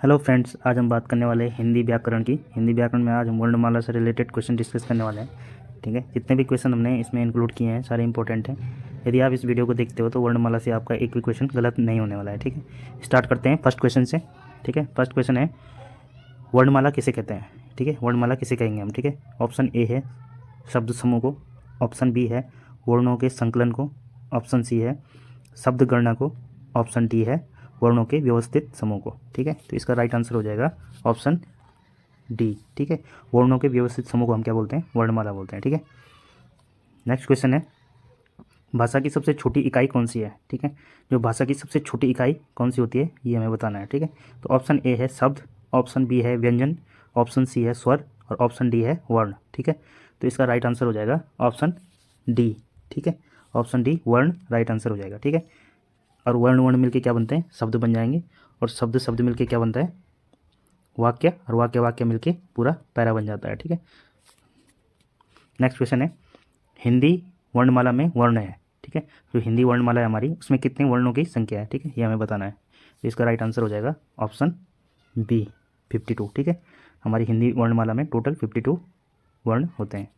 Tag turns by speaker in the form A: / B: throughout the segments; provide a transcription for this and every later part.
A: Hello friends, आज हम बात करने वाले हैं हिंदी व्याकरण की। हिंदी व्याकरण में आज हम वर्णमाला से रिलेटेड क्वेश्चन डिस्कस करने वाले हैं। ठीक है, जितने भी क्वेश्चन हमने इसमें इंक्लूड किए हैं सारे इंपॉर्टेंट हैं। यदि आप इस वीडियो को देखते हो तो वर्णमाला से आपका एक भी क्वेश्चन गलत नहीं होने वाला है। ठीक है, स्टार्ट करते हैं फर्स्ट क्वेश्चन से। ठीक है, फर्स्ट क्वेश्चन है वर्णमाला किसे कहते हैं। ठीक है, वर्णमाला किसे कहेंगे हम। ठीक है, ऑप्शन ए है शब्द समूह को, ऑप्शन बी है वर्णों के संकलन को, ऑप्शन सी है शब्द गणना को, ऑप्शन डी है वर्णों के व्यवस्थित समूह को। ठीक है, तो इसका राइट आंसर हो जाएगा ऑप्शन डी। ठीक है, वर्णों के व्यवस्थित समूह को हम क्या बोलते हैं, वर्णमाला बोलते हैं। ठीक है, नेक्स्ट क्वेश्चन है भाषा की सबसे छोटी इकाई कौन सी है। ठीक है, जो भाषा की सबसे छोटी इकाई कौन सी होती है ये हमें बताना है। ठीक है, तो ऑप्शन ए है शब्द, ऑप्शन बी है व्यंजन, ऑप्शन सी है स्वर और ऑप्शन डी है वर्ण। ठीक है, तो इसका राइट आंसर हो जाएगा ऑप्शन डी। ठीक है, ऑप्शन डी वर्ण राइट आंसर हो जाएगा। ठीक है, और वर्ण वर्ण मिलके क्या बनते हैं, शब्द बन जाएंगे, और शब्द शब्द मिलके क्या बनता है, वाक्य, और वाक्य वाक्य मिलके पूरा पैरा बन जाता है। ठीक है, नेक्स्ट क्वेश्चन है हिंदी वर्णमाला में वर्ण है। ठीक है, जो हिंदी वर्णमाला है हमारी उसमें कितने वर्णों की संख्या है। ठीक है, ये हमें बताना है। तो इसका राइट आंसर हो जाएगा ऑप्शन बी 52। ठीक है, हमारी हिंदी वर्णमाला में टोटल 52 वर्ण होते हैं।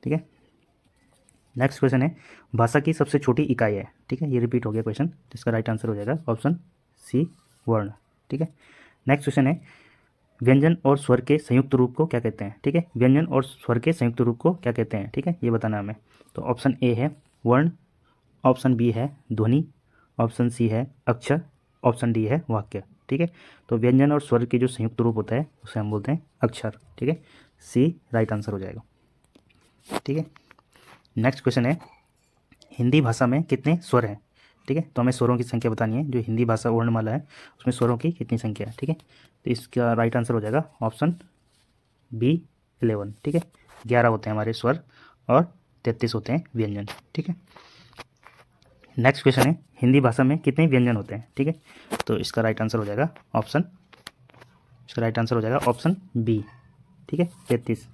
A: ठीक है, नेक्स्ट क्वेश्चन है भाषा की सबसे छोटी इकाई है। ठीक है, ये रिपीट हो गया क्वेश्चन, तो इसका राइट आंसर हो जाएगा ऑप्शन सी वर्ण। ठीक है, नेक्स्ट क्वेश्चन है व्यंजन और स्वर के संयुक्त रूप को क्या कहते हैं। ठीक है, व्यंजन और स्वर के संयुक्त रूप को क्या कहते हैं। ठीक है, ये बताना हमें। तो ऑप्शन ए है वर्ण, ऑप्शन बी है ध्वनि, ऑप्शन सी है अक्षर, ऑप्शन डी है वाक्य। ठीक है, तो व्यंजन और स्वर के जो संयुक्त रूप होता है उसे हम बोलते हैं अक्षर। ठीक है, सी राइट आंसर हो जाएगा। ठीक है, नेक्स्ट क्वेश्चन है हिंदी भाषा में कितने स्वर हैं। ठीक है, तो हमें स्वरों की संख्या बतानी है। जो हिंदी भाषा वर्णमाला है उसमें स्वरों की कितनी संख्या है। ठीक है, तो इसका राइट आंसर हो जाएगा ऑप्शन बी 11। ठीक है, 11 होते हैं हमारे स्वर और 33 होते हैं व्यंजन। ठीक है, नेक्स्ट क्वेश्चन है हिंदी भाषा में कितने व्यंजन होते हैं। ठीक है, तो इसका राइट आंसर हो जाएगा ऑप्शन बी। ठीक है, 33।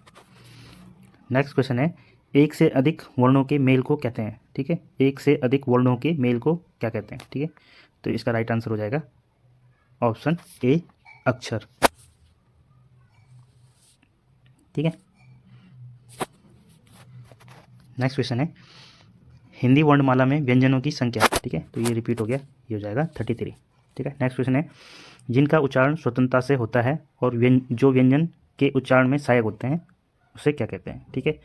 A: नेक्स्ट क्वेश्चन है एक से अधिक वर्णों के मेल को कहते हैं। ठीक है, एक से अधिक वर्णों के मेल को क्या कहते हैं। ठीक है, तो इसका राइट आंसर हो जाएगा ऑप्शन ए अक्षर। ठीक है, नेक्स्ट क्वेश्चन है हिंदी वर्णमाला में व्यंजनों की संख्या। ठीक है, तो ये रिपीट हो गया, ये हो जाएगा 33। ठीक है, नेक्स्ट क्वेश्चन है जिनका उच्चारण स्वतंत्रता से होता है और जो व्यंजन के उच्चारण में सहायक होते हैं उसे क्या कहते हैं। ठीक है,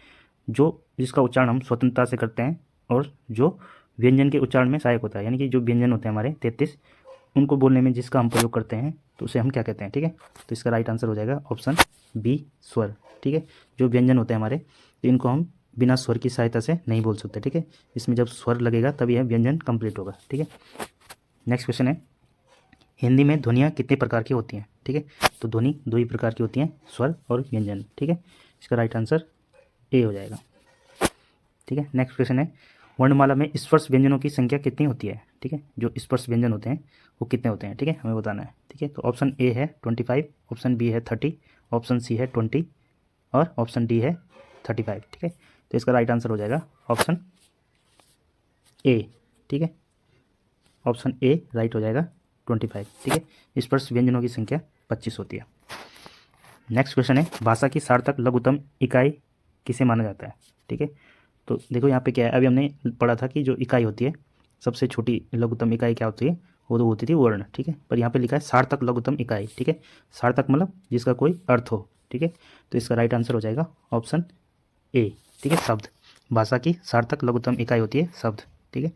A: जिसका उच्चारण हम स्वतंत्रता से करते हैं और जो व्यंजन के उच्चारण में सहायक होता है, यानी कि जो व्यंजन होते हैं हमारे 33, उनको बोलने में जिसका हम प्रयोग करते हैं तो उसे हम क्या कहते हैं। ठीक है, तो इसका राइट आंसर हो जाएगा ऑप्शन बी स्वर। ठीक है, जो व्यंजन होते हैं हमारे तो इनको हम बिना स्वर की सहायता से नहीं बोल सकते। ठीक है, इसमें जब स्वर लगेगा तब यह व्यंजन कंप्लीट होगा। ठीक है, नेक्स्ट क्वेश्चन है हिंदी में ध्वनियाँ कितने प्रकार की होती हैं। ठीक है, तो ध्वनि दो ही प्रकार की होती हैं, स्वर और व्यंजन। ठीक है, इसका राइट आंसर ए हो जाएगा। ठीक है, नेक्स्ट क्वेश्चन है वर्णमाला में स्पर्श व्यंजनों की संख्या कितनी होती है। ठीक है, जो स्पर्श व्यंजन होते हैं वो कितने होते हैं। ठीक है, हमें बताना है। ठीक है, तो ऑप्शन ए है 25, ऑप्शन बी है 30, ऑप्शन सी है 20 और ऑप्शन डी है 35। ठीक है, तो इसका राइट आंसर हो जाएगा ऑप्शन ए। ठीक है, ऑप्शन ए राइट हो जाएगा 25। ठीक है, स्पर्श व्यंजनों की संख्या 25 होती है। नेक्स्ट क्वेश्चन है भाषा की सार्थक लघुत्तम इकाई किसे माना जाता है। ठीक है, तो देखो यहाँ पे क्या है, अभी हमने पढ़ा था कि जो इकाई होती है सबसे छोटी लघुत्तम इकाई क्या होती है, वो तो होती थी वर्ण। ठीक है, पर यहाँ पे लिखा है सार्थक लघुत्तम इकाई। ठीक है, सार्थक मतलब जिसका कोई अर्थ हो। ठीक है, तो इसका राइट आंसर हो जाएगा ऑप्शन ए। ठीक है, शब्द, भाषा की सार्थक लघुत्तम इकाई होती है शब्द। ठीक है,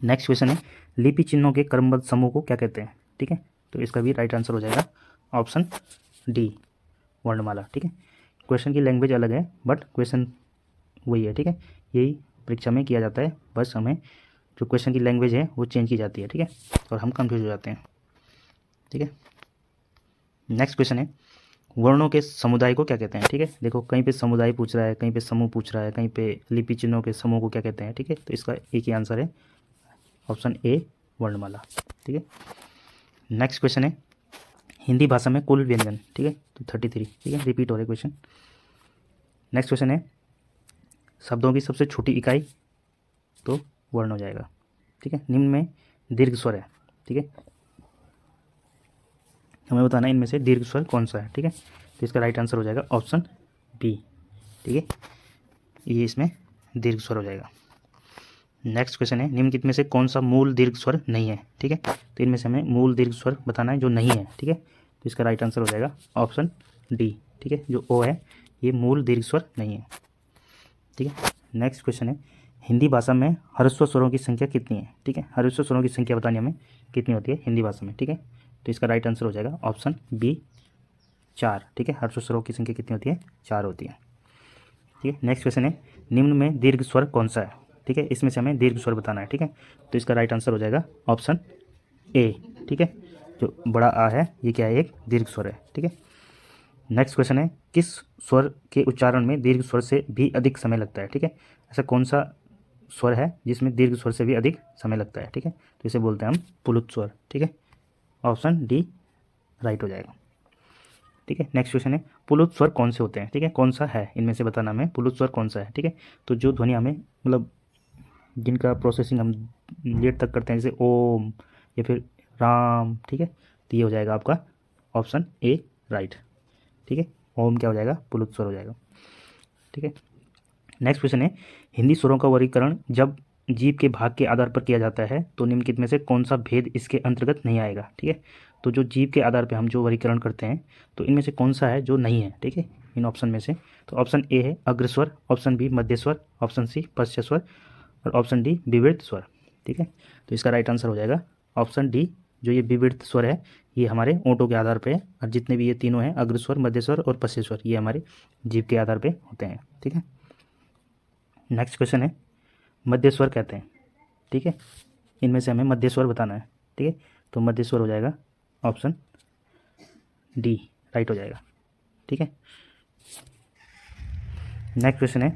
A: नेक्स्ट क्वेश्चन है लिपि चिन्हों के क्रमबद्ध समूह को क्या कहते हैं। ठीक है, तो इसका भी राइट आंसर हो जाएगा ऑप्शन डी वर्णमाला। ठीक है, क्वेश्चन की लैंग्वेज अलग है बट क्वेश्चन वही है। ठीक है, यही परीक्षा में किया जाता है, बस हमें जो क्वेश्चन की लैंग्वेज है वो चेंज की जाती है। ठीक है, और हम कंफ्यूज हो जाते हैं। ठीक है, नेक्स्ट क्वेश्चन है वर्णों के समुदाय को क्या कहते हैं। ठीक है, देखो कहीं पे समुदाय पूछ रहा है, कहीं पे समूह पूछ रहा है, कहीं पे लिपि चिन्हों के समूह को क्या कहते हैं। ठीक है, तो इसका एक ही आंसर है ऑप्शन ए वर्णमाला। ठीक है, नेक्स्ट क्वेश्चन है हिंदी भाषा में कुल व्यंजन। ठीक है, तो 33। ठीक है, रिपीट हो रहे क्वेश्चन। नेक्स्ट क्वेश्चन है शब्दों की सबसे छोटी इकाई तो वर्ण हो जाएगा। ठीक है, निम्न में दीर्घ स्वर है। ठीक है, हमें बताना है इनमें से दीर्घ स्वर कौन सा है, ठीक है। तो इसका राइट आंसर हो जाएगा ऑप्शन बी, ठीक है, ये इसमें दीर्घ स्वर हो जाएगा। नेक्स्ट क्वेश्चन है, निम्नलिखित में से कौन सा मूल दीर्घ स्वर नहीं है, ठीक है। तो इनमें से हमें मूल दीर्घ स्वर बताना है जो नहीं है, ठीक है। तो इसका राइट आंसर हो जाएगा ऑप्शन डी, ठीक है, जो ओ है ये मूल दीर्घ स्वर नहीं है, ठीक है। नेक्स्ट क्वेश्चन है, हिंदी भाषा में ह्रस्व स्वरों की संख्या कितनी है, ठीक है। ह्रस्व स्वरों की संख्या बतानी हमें कितनी होती है हिंदी भाषा में, ठीक है। तो इसका राइट आंसर हो जाएगा ऑप्शन बी 4, ठीक है। ह्रस्व स्वरों की संख्या कितनी होती है, 4 होती है, ठीक है। नेक्स्ट क्वेश्चन है, निम्न में दीर्घ स्वर कौन सा है, ठीक है। इसमें से हमें दीर्घ स्वर बताना है, ठीक है। तो इसका राइट आंसर हो जाएगा ऑप्शन ए, ठीक है, जो बड़ा आ है ये क्या है, एक दीर्घ स्वर है, ठीक है। नेक्स्ट क्वेश्चन है, किस स्वर के उच्चारण में दीर्घ स्वर से भी अधिक समय लगता है, ठीक है। ऐसा कौन सा स्वर है जिसमें दीर्घ स्वर से भी अधिक समय लगता है, ठीक है। तो इसे बोलते हैं हम पुलुत स्वर, ठीक है। ऑप्शन डी राइट हो जाएगा, ठीक है। नेक्स्ट क्वेश्चन है, पुलुत स्वर कौन से होते हैं, ठीक है, कौन सा है इनमें से बताना हमें पुलुत स्वर कौन सा है, ठीक है। तो जो ध्वनि हमें मतलब जिनका प्रोसेसिंग हम लेट तक करते हैं, जैसे ओम या फिर राम, ठीक है। तो ये हो जाएगा आपका ऑप्शन ए राइट, ठीक है। ओम क्या हो जाएगा, पुलुत स्वर हो जाएगा, ठीक है। नेक्स्ट क्वेश्चन है, हिंदी स्वरों का वर्गीकरण जब जीव के भाग के आधार पर किया जाता है तो निम्नलिखित में से कौन सा भेद इसके अंतर्गत नहीं आएगा, ठीक है। तो जो जीव के आधार पर हम जो वर्गीकरण करते हैं तो इनमें से कौन सा है जो नहीं है, ठीक है, इन ऑप्शन में से। तो ऑप्शन ए है अग्रस्वर, ऑप्शन बी मध्य स्वर, ऑप्शन सी पश्च स्वर और ऑप्शन डी विवृत स्वर, ठीक है। तो इसका राइट आंसर हो जाएगा ऑप्शन डी, जो ये विवृत स्वर है ये हमारे ओंठों के आधार पे है, और जितने भी ये तीनों हैं अग्रस्वर, मध्य स्वर और पश्च स्वर ये हमारे जीभ के आधार पे होते हैं, ठीक है। नेक्स्ट क्वेश्चन है, मध्य स्वर कहते हैं, ठीक है, इनमें से हमें मध्य स्वर बताना है, ठीक है। तो मध्य स्वर हो जाएगा ऑप्शन डी राइट हो जाएगा, ठीक है। नेक्स्ट क्वेश्चन है,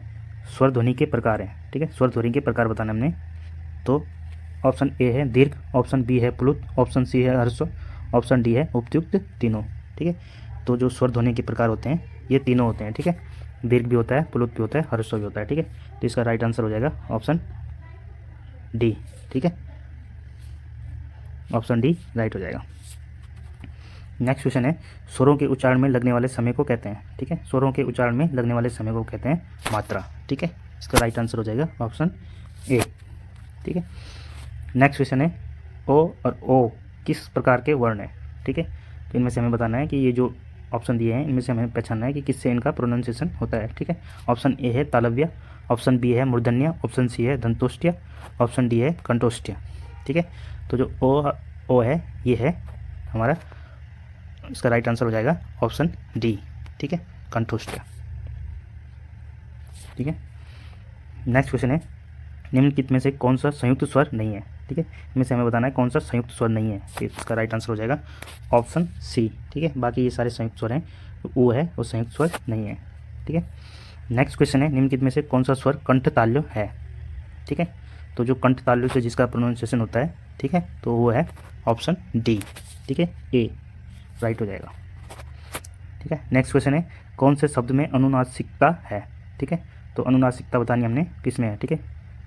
A: स्वर ध्वनि के प्रकार हैं, ठीक है, स्वर ध्वनि के प्रकार बताना हमने। तो ऑप्शन ए है दीर्घ, ऑप्शन बी है प्लुत, ऑप्शन सी है ह्रस्व, ऑप्शन डी है उपयुक्त तीनों, ठीक है। तो जो स्वर ध्वनि के प्रकार होते हैं ये तीनों होते हैं, ठीक है। दीर्घ भी होता है, प्लुत भी होता है, ह्रस्व भी होता है, ठीक है। तो इसका राइट आंसर हो जाएगा ऑप्शन डी, ठीक है, ऑप्शन डी राइट हो जाएगा। नेक्स्ट क्वेश्चन है, स्वरों के उच्चारण में लगने वाले समय को कहते हैं, ठीक है। स्वरों के उच्चारण में लगने वाले समय को कहते हैं मात्रा, ठीक है। इसका राइट आंसर हो जाएगा ऑप्शन ए, ठीक है। नेक्स्ट क्वेश्चन है, ओ और ओ किस प्रकार के वर्ण हैं, ठीक है। तो इनमें से हमें बताना है कि ये जो ऑप्शन दिए हैं इनमें से हमें पहचानना है कि किससे इनका प्रोनाउंसिएशन होता है, ठीक है। ऑप्शन ए है तालव्य, ऑप्शन बी है मूर्धन्य, ऑप्शन सी है दंतोष्ट्य, ऑप्शन डी है कंठोष्ट्य, ठीक है। तो जो ओ है ये है हमारा, इसका राइट आंसर हो जाएगा ऑप्शन डी, ठीक है, कंठोष्ट्य, ठीक है। नेक्स्ट क्वेश्चन है, निम्नलिखित में से कौन सा संयुक्त स्वर नहीं है, ठीक है। इनमें से हमें बताना है कौन सा संयुक्त स्वर नहीं है, तो इसका राइट आंसर हो जाएगा ऑप्शन सी, ठीक है। बाकी ये सारे संयुक्त स्वर हैं, वो है वो संयुक्त स्वर नहीं है, ठीक है। नेक्स्ट क्वेश्चन है, निम्नलिखित में से कौन सा स्वर कंठ ताल्य है, ठीक है। तो जो कंठ ताल्य से जिसका प्रोनाउंसिएशन होता है, ठीक है, तो वो है ऑप्शन डी, ठीक है, ए राइट हो जाएगा, ठीक है। नेक्स्ट क्वेश्चन है, कौन से शब्द में अनुनासिकता है, ठीक है। तो अनुनासिकता बतानी हमने किस में है, ठीक है,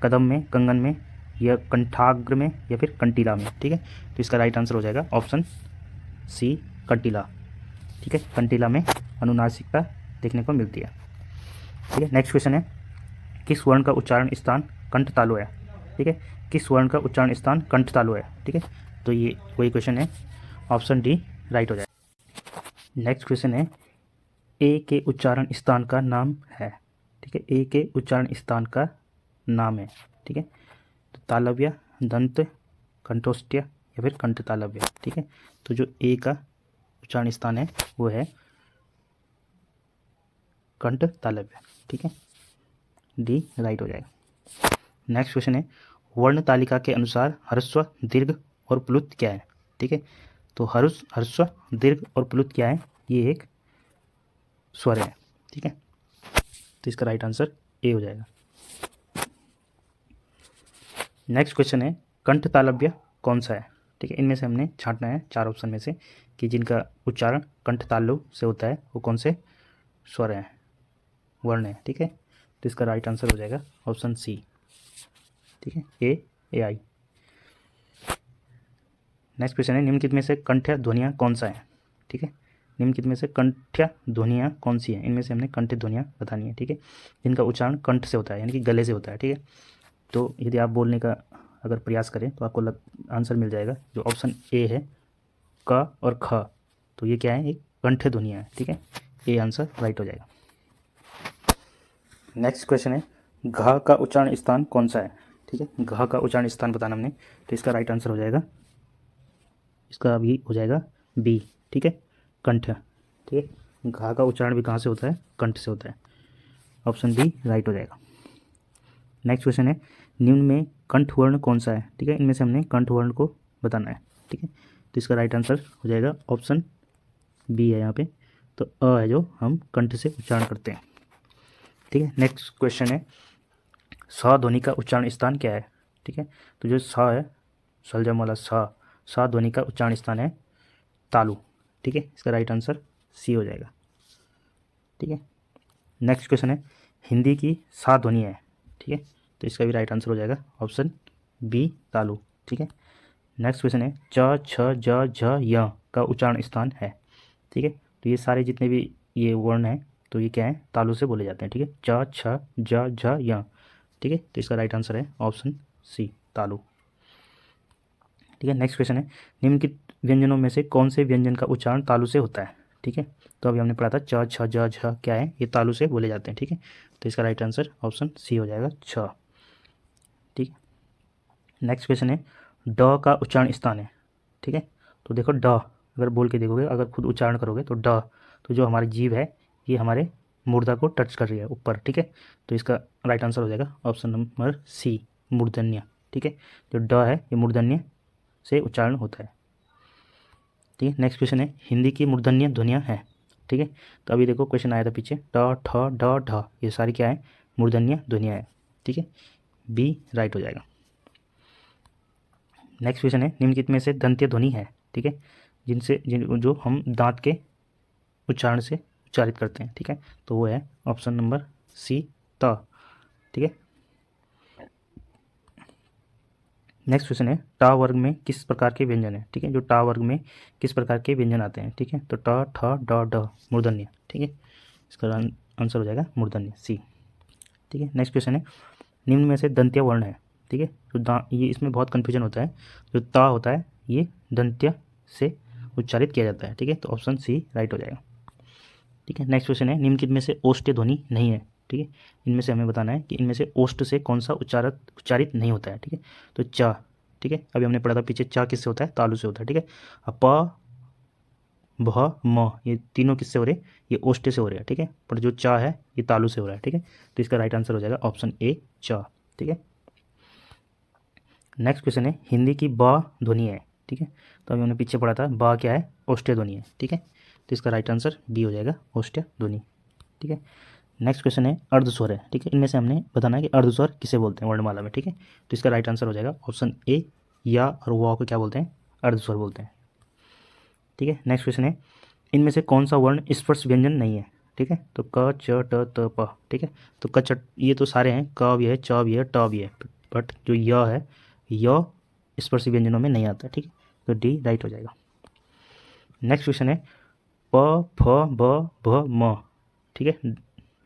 A: कदम में, कंगन में या कंठाग्र में या फिर कंटीला में, ठीक है। तो इसका राइट आंसर हो जाएगा ऑप्शन सी कंटीला, ठीक है, कंटीला में अनुनासिकता देखने को मिलती है, ठीक है। नेक्स्ट क्वेश्चन है, किस वर्ण का उच्चारण स्थान कंठ तालु है, ठीक है, किस वर्ण का उच्चारण स्थान कंठ तालु है, ठीक है। तो ये वही क्वेश्चन है, ऑप्शन डी राइट हो जाएगा। नेक्स्ट क्वेश्चन है, ए के उच्चारण स्थान का नाम है, ठीक है, ए के उच्चारण स्थान का नाम है, ठीक है। तो तालव्य, दंत, कंठोष्ट्य या फिर कंठ तालव्य, ठीक है। तो जो ए का उच्चारण स्थान है वो है कंठ तालव्य, ठीक है, डी राइट हो जाएगा। नेक्स्ट क्वेश्चन है, वर्ण तालिका के अनुसार ह्रस्व, दीर्घ और प्लुत क्या है, ठीक है। तो ह्रस्व, दीर्घ और प्लुत क्या है, ये एक स्वर है, ठीक है। तो इसका राइट आंसर ए हो जाएगा। नेक्स्ट क्वेश्चन है, कंठ तालव्य कौन सा है, ठीक है। इनमें से हमने छांटना है 4 ऑप्शन में से कि जिनका उच्चारण कंठ तालु से होता है वो कौन से स्वर हैं, वर्ण है, ठीक है। तो इसका राइट आंसर हो जाएगा ऑप्शन सी, ठीक है, ए आई। नेक्स्ट क्वेश्चन है, निम्नलिखित में से कंठ ध्वनियाँ कौन सा है, ठीक है। निम्नलिखित में से कंठ्य ध्वनियाँ कौन सी हैं? इनमें से हमने कंठ्य ध्वनियाँ बतानी है, ठीक है, जिनका उच्चारण कंठ से होता है, यानी कि गले से होता है, ठीक है। तो यदि आप बोलने का अगर प्रयास करें तो आपको आंसर मिल जाएगा, जो ऑप्शन ए है, क और ख। तो ये क्या है? एक कंठ्य ध्वनियाँ है, ठीक है। ए आंसर राइट हो जाएगा। नेक्स्ट क्वेश्चन है, घ का उच्चारण स्थान कौन सा है? ठीक है, घ का उच्चारण स्थान बताना हमने, तो इसका राइट आंसर हो जाएगा, इसका भी हो जाएगा बी, ठीक है, कंठ, ठीक है। घ का उच्चारण भी कहाँ से होता है? कंठ से होता है। ऑप्शन बी राइट हो जाएगा। नेक्स्ट क्वेश्चन है, निम्न में कंठ वर्ण कौन सा है? ठीक है, इनमें से हमने कंठ वर्ण को बताना है, ठीक है। तो इसका राइट आंसर हो जाएगा ऑप्शन बी है यहाँ पे, तो अ है जो हम कंठ से उच्चारण करते हैं, ठीक है। नेक्स्ट क्वेश्चन है, स ध्वनि का उच्चारण स्थान क्या है? ठीक है, तो जो स है, सलजम वाला स ध्वनि का उच्चारण स्थान है तालु, ठीक है। इसका राइट आंसर सी हो जाएगा, ठीक है। नेक्स्ट क्वेश्चन है, हिंदी की सा ध्वनि है, ठीक है, तो इसका भी राइट आंसर हो जाएगा ऑप्शन बी तालु, ठीक है। नेक्स्ट क्वेश्चन है, च छ ज झ य का उच्चारण स्थान है, ठीक है। तो ये सारे जितने भी ये वर्ण हैं तो ये क्या है? तालु से बोले जाते हैं, ठीक है। च छ ज झ य, ठीक है। तो इसका राइट आंसर है ऑप्शन सी तालु, ठीक है। नेक्स्ट क्वेश्चन है, निम्नलिखित व्यंजनों में से कौन से व्यंजन का उच्चारण तालु से होता है? ठीक है, तो अभी हमने पढ़ा था च छ ज झ क्या है? ये तालु से बोले जाते हैं, ठीक है। तो इसका राइट आंसर ऑप्शन सी हो जाएगा छ, ठीक है। नेक्स्ट क्वेश्चन है, ड का उच्चारण स्थान है, ठीक है। तो देखो ड अगर बोल के देखोगे, अगर खुद उच्चारण करोगे तो ड, तो जो हमारी जीभ है ये हमारे मूर्धा को टच कर रही है ऊपर, ठीक है। तो इसका राइट आंसर हो जाएगा ऑप्शन नंबर सी मूर्धन्य, ठीक है। जो ड है ये मूर्धन्य से उच्चारण होता है, ठीक है। नेक्स्ट क्वेश्चन है, हिंदी की मूर्धन्य ध्वनियाँ हैं, ठीक है। तो अभी देखो क्वेश्चन आया था पीछे, ट ठ ड ढ, ये सारी क्या है? मूर्धन्य ध्वनियाँ हैं, ठीक है। बी राइट हो जाएगा। नेक्स्ट क्वेश्चन है, निम्नलिखित में से दंत्य ध्वनि है, ठीक है, जो हम दांत के उच्चारण से उच्चारित करते हैं, ठीक है। तो वो है ऑप्शन नंबर सी त, ठीक है। नेक्स्ट क्वेश्चन है, टा वर्ग में किस प्रकार के व्यंजन है? ठीक है, जो टा वर्ग में किस प्रकार के व्यंजन आते हैं? ठीक है, तो ट ठ ड ढ मूर्धन्य, ठीक है। इसका आंसर हो जाएगा मूर्धन्य सी, ठीक है। नेक्स्ट क्वेश्चन है, निम्न में से दंत्य वर्ण है, ठीक है। तो ये इसमें बहुत कन्फ्यूजन होता है, जो ता होता है ये दंत्य से उच्चारित किया जाता है, ठीक है। तो ऑप्शन सी राइट हो जाएगा, ठीक है। नेक्स्ट क्वेश्चन है, निम्नलिखित में से ओष्ठ्य ध्वनि नहीं है, ठीक है। इनमें से हमें बताना है कि इनमें से ओष्ठ से कौन सा उच्चारित नहीं होता है, ठीक है। तो चा, ठीक है, अभी हमने पढ़ा था पीछे, चा किससे होता है? तालु से होता है, ठीक है। अब प भ म ये तीनों किससे हो रहे हैं? ये ओष्ठ्य से हो रहे हैं, ठीक है। पर जो चा है ये तालु से हो रहा है, ठीक है। तो इसका राइट आंसर हो जाएगा ऑप्शन ए चा, ठीक है। नेक्स्ट क्वेश्चन है, हिंदी की ब ध्वनि है, ठीक है। तो अभी हमने पीछे पढ़ा था ब क्या है? ओष्ठ्य ध्वनि है, ठीक है। तो इसका राइट आंसर बी हो जाएगा ओष्ठ्य ध्वनि, ठीक है। नेक्स्ट क्वेश्चन है, अर्धस्वर है, ठीक है। इनमें से हमने बताना है कि अर्धस्वर किसे बोलते हैं वर्णमाला में, ठीक है। तो इसका राइट आंसर हो जाएगा ऑप्शन ए, या और व को क्या बोलते हैं? अर्धस्वर बोलते हैं, ठीक है। नेक्स्ट क्वेश्चन है, इनमें से कौन सा वर्ण स्पर्श व्यंजन नहीं है? ठीक है, तो क च ट त प, ठीक है। तो क च ये तो सारे हैं, क भी है, च भी है, ट भी है, बट जो य है, य स्पर्श व्यंजनों में नहीं आता, ठीक है। तो डी राइट हो जाएगा। नेक्स्ट क्वेश्चन है, प फ ब भ म, ठीक है,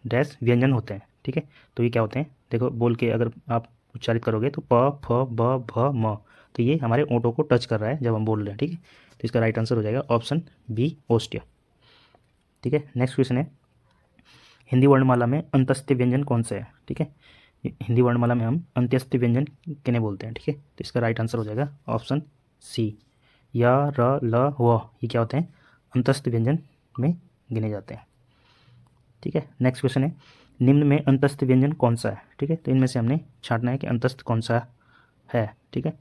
A: डैश व्यंजन होते हैं, ठीक है। तो ये क्या होते हैं? देखो बोल के अगर आप उच्चारित करोगे तो प फ ब भ म, तो ये हमारे ओंठों को टच कर रहा है जब हम बोल रहे हैं, ठीक है। तो इसका राइट आंसर हो जाएगा ऑप्शन बी ओष्ठ्य, ठीक है। नेक्स्ट क्वेश्चन है, हिंदी वर्णमाला में अंत्यस्थ व्यंजन कौन सा है? ठीक है, हिंदी वर्णमाला में हम अंत्यस्थ व्यंजन किन्हें बोलते हैं? ठीक है, तो इसका राइट आंसर हो जाएगा ऑप्शन सी, या र ल व, ये क्या होते हैं? अंतस्थ व्यंजन में गिने जाते हैं, ठीक है। नेक्स्ट क्वेश्चन है, निम्न में अंतस्थ व्यंजन कौन सा है? ठीक है, तो इनमें से हमने छांटना है कि अंतस्थ कौन सा है, ठीक है।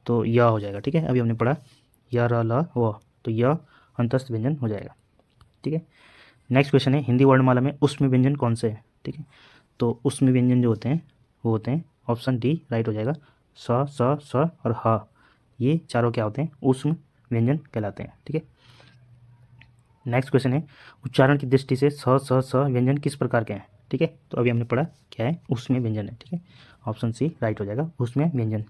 A: तो यह हो जाएगा, ठीक है। अभी हमने पढ़ा या र ल व, तो यह अंतस्थ व्यंजन हो जाएगा, ठीक है। नेक्स्ट क्वेश्चन है, हिंदी वर्णमाला में उष्म व्यंजन कौन से हैं? ठीक है, तो उष्म व्यंजन जो होते हैं वो होते हैं ऑप्शन डी राइट हो जाएगा, स और ह, ये चारों क्या होते हैं? उष्म व्यंजन कहलाते हैं, ठीक है। नेक्स्ट क्वेश्चन है, उच्चारण की दृष्टि से स व्यंजन किस प्रकार के हैं? ठीक है, तो अभी हमने पढ़ा क्या है? उष्म व्यंजन है, ठीक है। ऑप्शन सी राइट हो जाएगा, उष्म व्यंजन,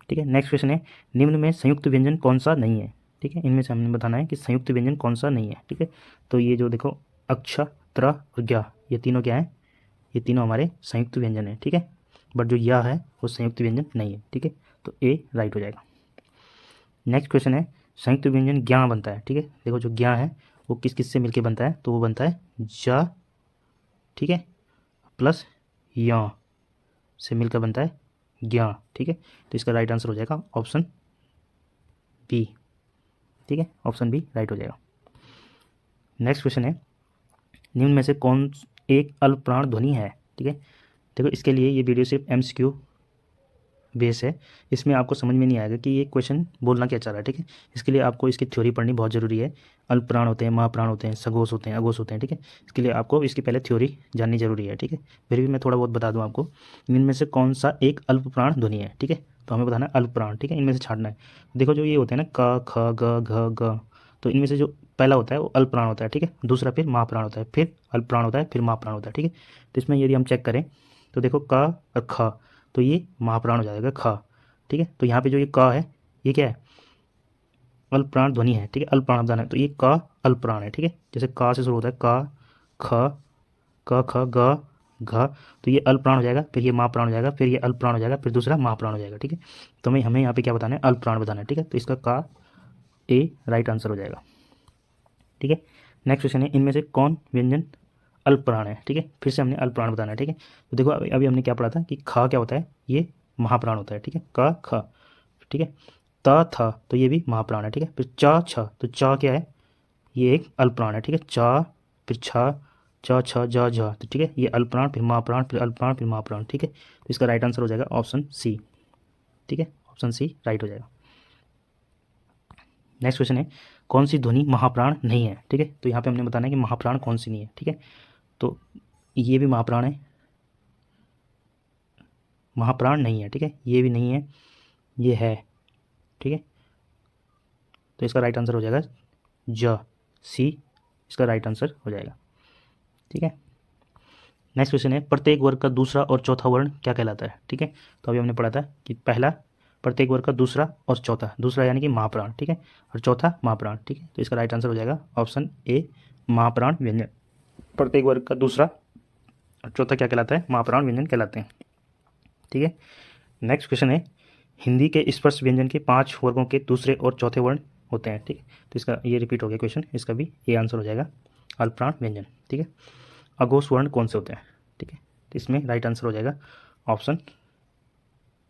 A: ठीक है। नेक्स्ट क्वेश्चन है, निम्न में संयुक्त व्यंजन कौन सा नहीं है? ठीक है। इनमें से हमने बताना है कि संयुक्त व्यंजन कौन सा नहीं है, ठीक है। तो ये जो देखो अक्ष, त्र और ज्ञ, ये तीनों क्या है, ये तीनों हमारे संयुक्त व्यंजन है, ठीक है। बट जो या है वो संयुक्त व्यंजन नहीं है, ठीक है। तो ए राइट हो जाएगा। नेक्स्ट क्वेश्चन है संयुक्त व्यंजन ज्ञ बनता है, ठीक है। देखो जो ज्ञ है वो किस किस से मिलके बनता है, तो वो बनता है ज, ठीक है, प्लस य से मिलकर बनता है ज्ञ, ठीक है। तो इसका राइट आंसर हो जाएगा ऑप्शन बी, ठीक है, ऑप्शन बी राइट हो जाएगा। नेक्स्ट क्वेश्चन है निम्न में से कौन एक अल्पप्राण ध्वनि है, ठीक है। देखो इसके लिए ये वीडियो सिर्फ एमसीक्यू बेस है, इसमें आपको समझ में नहीं आएगा कि ये क्वेश्चन बोलना क्या चाह रहा है, ठीक है। इसके लिए आपको इसकी थ्योरी पढ़नी बहुत ज़रूरी है। अल्पप्राण होते हैं, महाप्राण होते हैं, सघोष होते हैं, अघोष होते हैं, ठीक है। इसके लिए आपको इसकी पहले थ्योरी जाननी जरूरी है, ठीक है। फिर भी मैं थोड़ा बहुत बता दूँ आपको, इनमें से कौन सा एक अल्पप्राण ध्वनि है, ठीक है। तो हमें बताना है अल्पप्राण, ठीक है, इनमें से छांटना है। देखो जो ये होते हैं ना क ख ग घ ग, तो इनमें से जो पहला होता है वो अल्पप्राण होता है, ठीक है। दूसरा फिर महाप्राण होता है, फिर अल्पप्राण होता है, फिर महाप्राण होता है, ठीक है। तो इसमें यदि हम चेक करें तो देखो क और ख, तो ये महाप्राण हो जाएगा ख, ठीक है। तो यहाँ पे जो ये क है ये क्या है, अल्पप्राण ध्वनि है, ठीक है, अल्पप्राण अवधान है, तो ये क अल्पप्राण है, ठीक है। जैसे क से शुरू होता है क ख क ख ग घ, तो ये अल्पप्राण हो जाएगा, फिर ये महाप्राण हो जाएगा, फिर ये अल्पप्राण हो जाएगा, फिर दूसरा महाप्राण हो जाएगा, ठीक है। तो हमें यहाँ पे क्या बताना है, अल्पप्राण बताना है, ठीक है। तो इसका का ए राइट आंसर हो जाएगा, ठीक है। नेक्स्ट क्वेश्चन है इनमें से कौन व्यंजन अल्पप्राण है, ठीक है। फिर से हमने अल्पप्राण बताना है, ठीक है। तो देखो अभी हमने क्या पढ़ा था कि खा क्या होता है, ये महाप्राण होता है, ठीक है, क ख, ठीक है। त थ, तो ये भी महाप्राण है, ठीक है। फिर च छ, तो च क्या है, ये एक अल्पप्राण है, ठीक है। च फिर छ च छ ज झ, तो ठीक है, ये अल्पप्राण फिर महाप्राण फिर अल्पप्राण फिर महाप्राण, ठीक है। तो इसका राइट आंसर हो जाएगा ऑप्शन सी, ठीक है, ऑप्शन सी राइट हो जाएगा। नेक्स्ट क्वेश्चन है कौन सी ध्वनि महाप्राण नहीं है, ठीक है। तो यहाँ पे हमने बताना है कि महाप्राण कौन सी नहीं है, ठीक है। तो ये भी महाप्राण है, महाप्राण नहीं है, ठीक है, ये भी नहीं है, ये है, ठीक है। तो इसका राइट आंसर हो जाएगा ज, सी इसका राइट आंसर हो जाएगा, ठीक है। नेक्स्ट क्वेश्चन है प्रत्येक वर्ग का दूसरा और चौथा वर्ण क्या कहलाता है, ठीक है। तो अभी हमने पढ़ा था कि पहला प्रत्येक वर्ग का दूसरा और चौथा, दूसरा यानी कि महाप्राण, ठीक है, और चौथा महाप्राण, ठीक है। तो इसका राइट आंसर हो जाएगा ऑप्शन ए महाप्राण व्यंजन। प्रत्येक वर्ग का दूसरा और चौथा क्या कहलाता है, महाप्राण व्यंजन कहलाते हैं, ठीक है। नेक्स्ट क्वेश्चन है हिंदी के स्पर्श व्यंजन के 5 वर्गों के दूसरे और चौथे वर्ण होते हैं, ठीक है। तो इसका ये रिपीट हो गया क्वेश्चन, इसका भी ये आंसर हो जाएगा अल्पप्राण व्यंजन, ठीक है। अघोष वर्ण कौन से होते हैं, ठीक है। तो इसमें राइट आंसर हो जाएगा ऑप्शन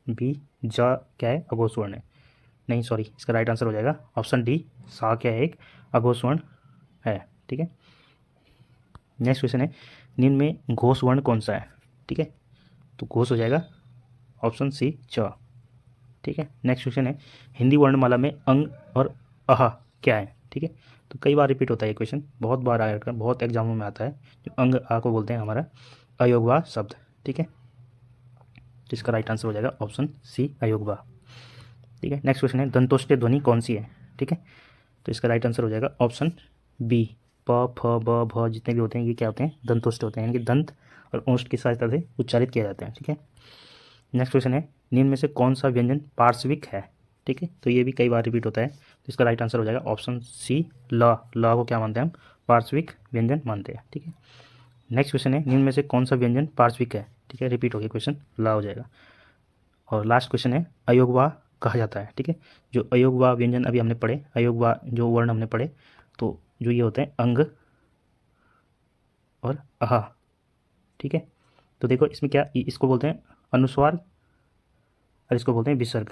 A: बी जा क्या है, अघोष वर्ण है, नहीं सॉरी, इसका राइट आंसर हो जाएगा ऑप्शन डी सा क्या है, एक अघोष वर्ण है, ठीक है। नेक्स्ट क्वेश्चन है निम्न में घोष वर्ण कौन सा है, ठीक है। तो घोष हो जाएगा ऑप्शन सी च, ठीक है। नेक्स्ट क्वेश्चन है हिंदी वर्णमाला में अंग और अह क्या है, ठीक है। तो कई बार रिपीट होता है ये क्वेश्चन, बहुत बार आया, बहुत एग्जामों में आता है, जो अंग आ को बोलते हैं हमारा अयोगवा शब्द, ठीक है। जिसका राइट आंसर हो जाएगा ऑप्शन सी अयोगवा, ठीक है। नेक्स्ट क्वेश्चन है दंतोष्ठ्य ध्वनि कौन सी है, ठीक है। तो इसका राइट आंसर हो जाएगा ऑप्शन बी प फ ब भ जितने भी होते हैं ये क्या होते हैं, दंतोष्ठ्य होते हैं, यानी कि दंत और ओष्ठ की सहायता से उच्चारित किया जाते हैं, ठीक है। नेक्स्ट क्वेश्चन है निम्न में से कौन सा व्यंजन पार्श्विक है, ठीक है। तो ये भी कई बार रिपीट होता है, तो इसका राइट आंसर हो जाएगा ऑप्शन सी ल को क्या मानते हैं हम, पार्श्विक व्यंजन मानते हैं, ठीक है। नेक्स्ट क्वेश्चन है निम्न में से कौन सा व्यंजन पार्श्विक है, ठीक है, रिपीट हो गया क्वेश्चन, ला हो जाएगा। और लास्ट क्वेश्चन है अयोगवा कहा जाता है, ठीक है। जो अयोगवा व्यंजन अभी हमने पढ़े, अयोगवा जो वर्ण हमने पढ़े, तो जो ये होते हैं अंग और अहा, ठीक है। तो देखो इसमें क्या, इसको बोलते हैं अनुस्वार और इसको बोलते हैं विसर्ग,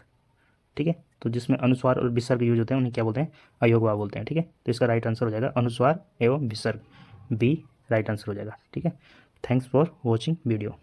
A: ठीक है। तो जिसमें अनुस्वार और विसर्ग यूज होते हैं उन्हें क्या बोलते हैं, अयोगवा बोलते हैं, ठीक है। तो इसका राइट आंसर हो जाएगा अनुस्वार एवं विसर्ग, बी राइट आंसर हो जाएगा, ठीक है। Thanks for watching video.